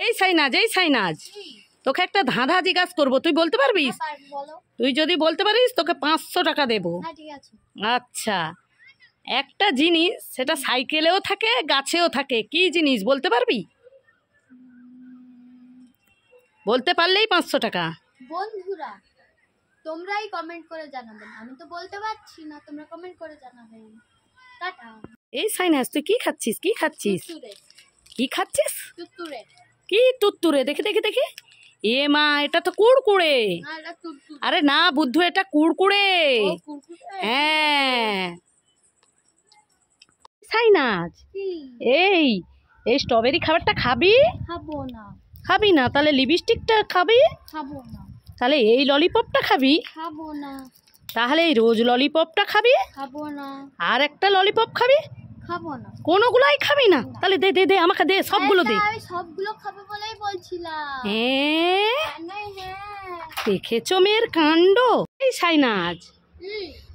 এই সাইনাজ তোকে একটা ধাঁধা জিজ্ঞাসা করবো, তুই বলতে পারবিস? তুই যদি বলতে পারিস তোকে 500 টাকা দেবো। আচ্ছা, একটা জিনিস সেটা সাইকেলেও থাকে গাছেও থাকে, কি জিনিস বলতে পারবি? বলতে পারলেই 500 টাকা। বন্ধুরা তোমরাই কমেন্ট করে জানাবেন, আমি তো বলতে পারছি না, তোমরা কমেন্ট করে জানাবেন। টাটা। এই সাইনাজ তুই কি খাচ্ছিস? কি খাচ্ছিস? তুরতুরে। কি তুরতুরে? দেখি। এ মা, এটা তো কুড়কুড়ে। আরে না বুদ্ধু, এটা কুড়কুড়ে। হ্যাঁ সাইনাজ, এই স্ট্রবেরি খাবারটা খাবি? খাবো না। খাবি না? তাহলে লিপস্টিকটা খাবি? খাবো না। তাহলে এই ললিপপটা খাবি? খাবো না। তাহলে এই রোজ ললিপপটা খাবি? খাবো না। আর একটা ললিপপ খাবি? খাবো না। কোনোগুলাই খাবি না? তাহলে দে আমাকে দে, সবগুলো দে। আমি সবগুলো খাবো বলেই বলছিলাম। দেখেছো মেয়ের কাণ্ড। এই সাইনাজ,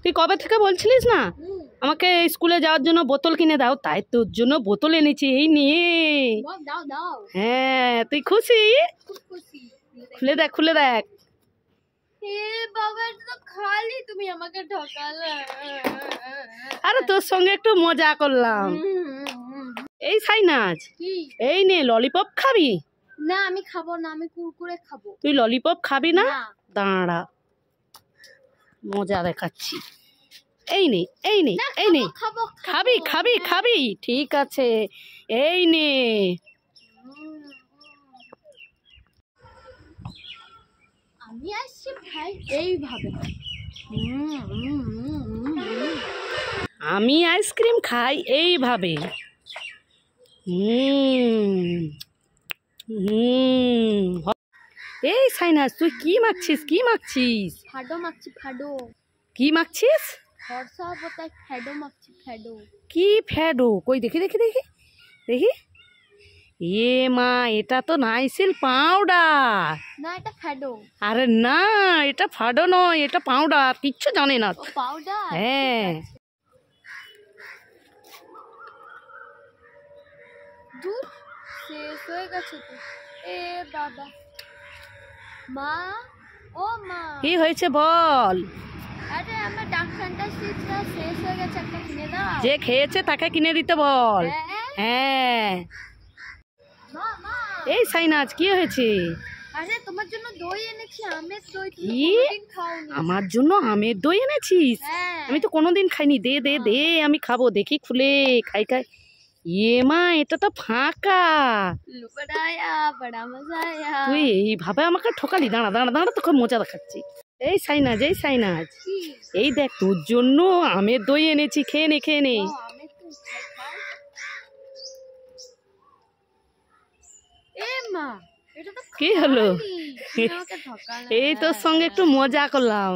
তুই কবে থেকে বলছিলিস না আমাকে স্কুলে যাওয়ার জন্য বোতল কিনে দাও, তাই তোর জন্য বোতল এনেছি, এই নিয়ে। হ্যাঁ, তুই খুশি? খুলে দেখ। খালি তুমি আমাকে ঠকালে। আরে তোর সঙ্গে একটু মজা করলাম। এই সাইনাজ, এই নে ললিপপ খাবি? না আমি খাবো না, আমি কুরকুরে খাবো। তুই ললিপপ খাবি না? দাঁড়া, মজা দেখাচ্ছি। এই নে খাবি। ঠিক আছে, এই নে। আমি আসছি ভাই এইভাবে। আমি আইসক্রিম খাই এইভাবে। এই সাইনাজ, তুই কি মাখছিস? ফাডো মাখছি। কি মাখছিস? ফর্সা বতায় ফ্যাডো মাখছি। কি ফ্যাডো? কই দেখি। এ মা, এটা তো নাইসিল পাউডার। না এটা ফ্যাডো। আরে না, এটা ফাডো নয়, এটা পাউডার। কিচ্ছু জানে না। পাউডার? হ্যাঁ। দূর শেষ হয়ে গেছে তো। এ বাবা। মা, ও মা, কি হয়েছে বল? আরে আমার ডার্ক ফ্যান্টাসিটা শেষ হয়ে গেছে, একটা কিনে দাও। যে খেয়েছে তাকে কিনে দিতে বল। হ্যাঁ। এই সাইনাজ, কি হয়েছে? আরে তোমার জন্য দই এনেছি, আমের দই। তুমি কোনোদিন খাওনি। আমার জন্য আমের দই এনেছিস? আমি তো কোনোদিন খাইনি। দে আমি খাবো। দেখি খুলে খাই। এ মা, এটা তো ফাঁকা। তুই এইভাবে আমাকে ঠকালি। দাঁড়া, তোকে মজা দেখাচ্ছি। এই সাইনাজ, এই দেখ তোর জন্য আমের দই এনেছি, খেয়ে নে। কি হলো? এই তোর সঙ্গে একটু মজা করলাম।